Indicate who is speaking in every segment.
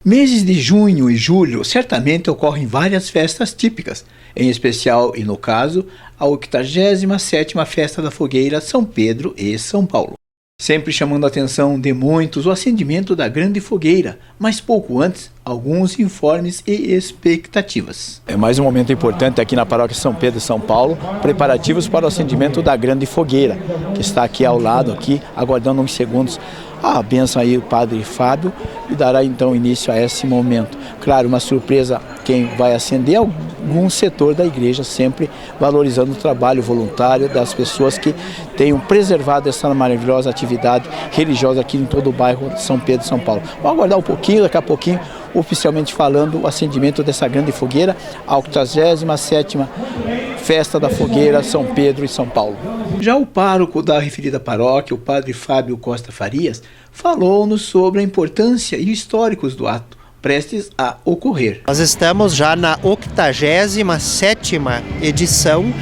Speaker 1: Meses de junho e julho certamente ocorrem várias festas típicas, em especial e no caso, a 87ª Festa da Fogueira São Pedro e São Paulo. Sempre chamando a atenção de muitos o acendimento da grande fogueira, mas pouco antes, alguns informes e expectativas. É mais um momento importante aqui na paróquia São Pedro e São Paulo, preparativos para o acendimento da grande fogueira, que está aqui ao lado, aqui, aguardando uns segundos a bênção aí o Padre Fábio e dará então início a esse momento. Claro, uma surpresa quem vai acender algum setor da igreja, sempre valorizando o trabalho voluntário das pessoas que tenham preservado essa maravilhosa atividade religiosa aqui em todo o bairro de São Pedro e São Paulo. Vamos aguardar um pouquinho, daqui a pouquinho, oficialmente falando, o acendimento dessa grande fogueira, a 87ª Festa da Fogueira São Pedro e São Paulo. Já o pároco da referida paróquia, o Padre Fábio Costa Farias, falou-nos sobre a importância e históricos do ato prestes a ocorrer.
Speaker 2: Nós estamos já na 87ª edição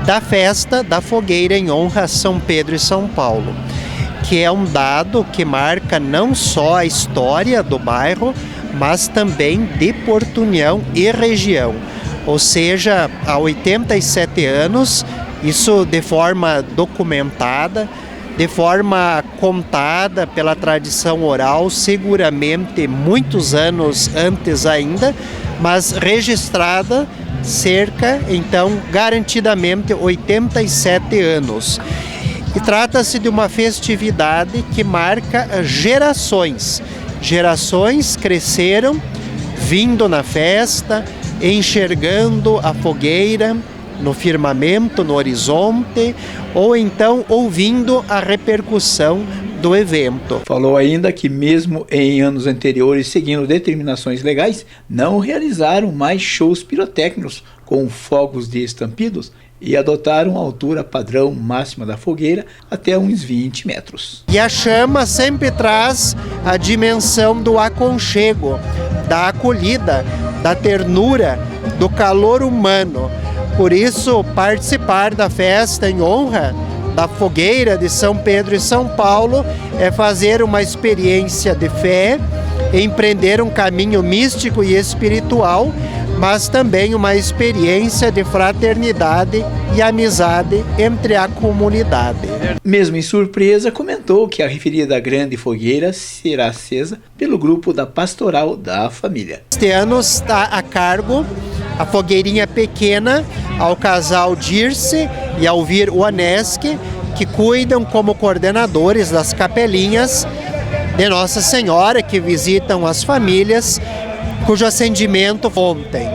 Speaker 2: da Festa da Fogueira em honra a São Pedro e São Paulo, que é um dado que marca não só a história do bairro, mas também de Porto União e região. Ou seja, há 87 anos, isso de forma documentada, de forma contada pela tradição oral, seguramente muitos anos antes ainda, mas registrada cerca, então, garantidamente 87 anos. E trata-se de uma festividade que marca gerações. Gerações cresceram vindo na festa, enxergando a fogueira no firmamento, no horizonte, ou então ouvindo a repercussão do evento.
Speaker 1: Falou ainda que mesmo em anos anteriores, seguindo determinações legais, não realizaram mais shows pirotécnicos com fogos de estampidos e adotaram a altura padrão máxima da fogueira até uns 20 metros.
Speaker 2: E a chama sempre traz a dimensão do aconchego, da acolhida, da ternura, do calor humano. Por isso, participar da festa em honra da fogueira de São Pedro e São Paulo é fazer uma experiência de fé, empreender um caminho místico e espiritual, mas também uma experiência de fraternidade e amizade entre a comunidade.
Speaker 1: Mesmo em surpresa, comentou que a referida grande fogueira será acesa pelo grupo da Pastoral da Família.
Speaker 2: Este ano está a cargo a fogueirinha pequena ao casal Dirce e ao Vir Onesque, que cuidam como coordenadores das capelinhas de Nossa Senhora, que visitam as famílias, cujo acendimento ontem.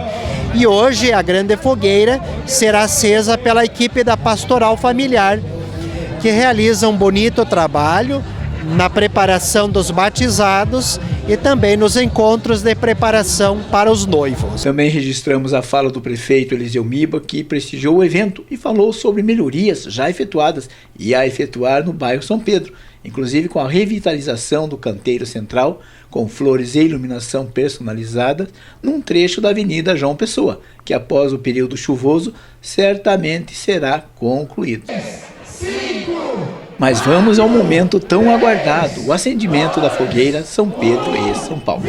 Speaker 2: E hoje a grande fogueira será acesa pela equipe da Pastoral Familiar, que realiza um bonito trabalho na preparação dos batizados e também nos encontros de preparação para os noivos.
Speaker 1: Também registramos a fala do prefeito Eliseu Miba, que prestigiou o evento e falou sobre melhorias já efetuadas e a efetuar no bairro São Pedro, inclusive com a revitalização do canteiro central, com flores e iluminação personalizada num trecho da Avenida João Pessoa, que após o período chuvoso certamente será concluído. Mas vamos ao momento tão aguardado, o acendimento da fogueira São Pedro e São Paulo.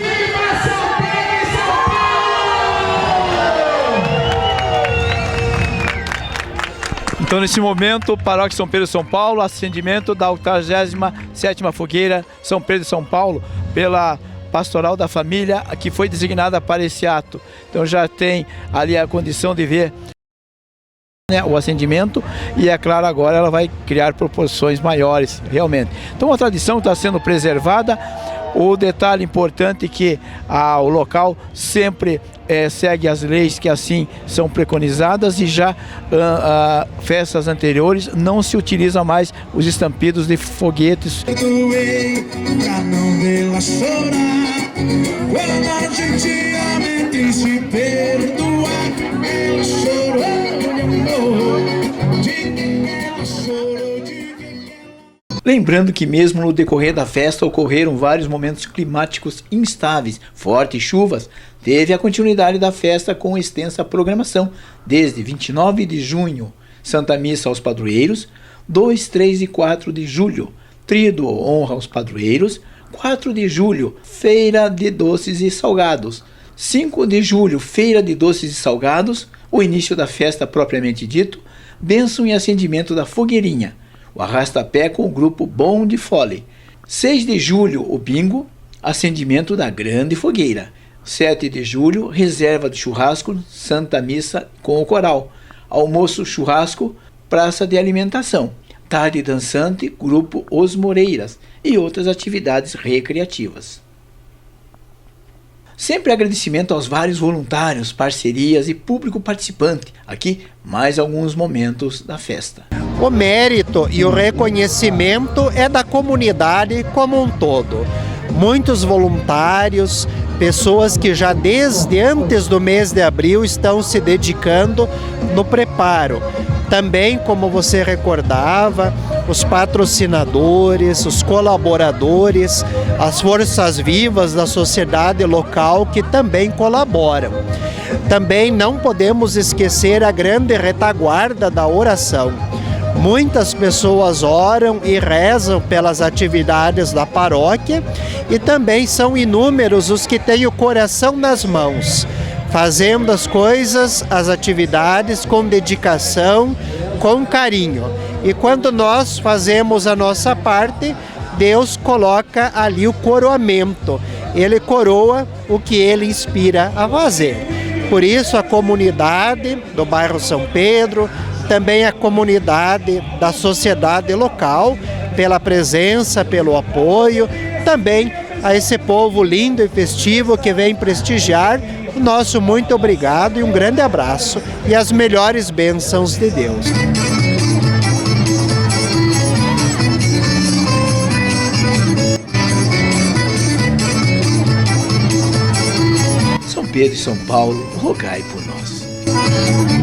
Speaker 1: Então, nesse momento, Paróquia São Pedro e São Paulo, acendimento da 87ª Fogueira São Pedro e São Paulo, pela Pastoral da Família, que foi designada para esse ato. Então já tem ali a condição de ver o acendimento e, é claro, agora ela vai criar proporções maiores, realmente. Então a tradição está sendo preservada. O detalhe importante é que o local sempre segue as leis que assim são preconizadas e já festas anteriores não se utiliza mais os estampidos de foguetes. Lembrando que mesmo no decorrer da festa ocorreram vários momentos climáticos instáveis, fortes chuvas. Teve a continuidade da festa com extensa programação, desde 29 de junho, Santa Missa aos Padroeiros, 2, 3 e 4 de julho, Tríduo honra aos padroeiros, 4 de julho, feira de doces e salgados. 5 de julho, feira de doces e salgados, o início da festa propriamente dito, bênção e acendimento da fogueirinha, o arrasta-pé com o grupo Bom de Fole. 6 de julho, o bingo, acendimento da grande fogueira. 7 de julho, reserva de churrasco, Santa Missa com o coral. Almoço, churrasco, praça de alimentação. Tarde dançante, grupo Os Moreiras e outras atividades recreativas. Sempre agradecimento aos vários voluntários, parcerias e público participante. Aqui, mais alguns momentos da festa.
Speaker 2: O mérito e o reconhecimento é da comunidade como um todo. Muitos voluntários, pessoas que já desde antes do mês de abril estão se dedicando no preparo. Também, como você recordava, os patrocinadores, os colaboradores, as forças vivas da sociedade local que também colaboram. Também não podemos esquecer a grande retaguarda da oração. Muitas pessoas oram e rezam pelas atividades da paróquia e também são inúmeros os que têm o coração nas mãos, fazendo as coisas, as atividades com dedicação, com carinho. E quando nós fazemos a nossa parte, Deus coloca ali o coroamento. Ele coroa o que Ele inspira a fazer. Por isso a comunidade do bairro São Pedro, também a comunidade da sociedade local, pela presença, pelo apoio, também a esse povo lindo e festivo que vem prestigiar, o nosso muito obrigado e um grande abraço e as melhores bênçãos de Deus.
Speaker 1: São Pedro e São Paulo, rogai por nós.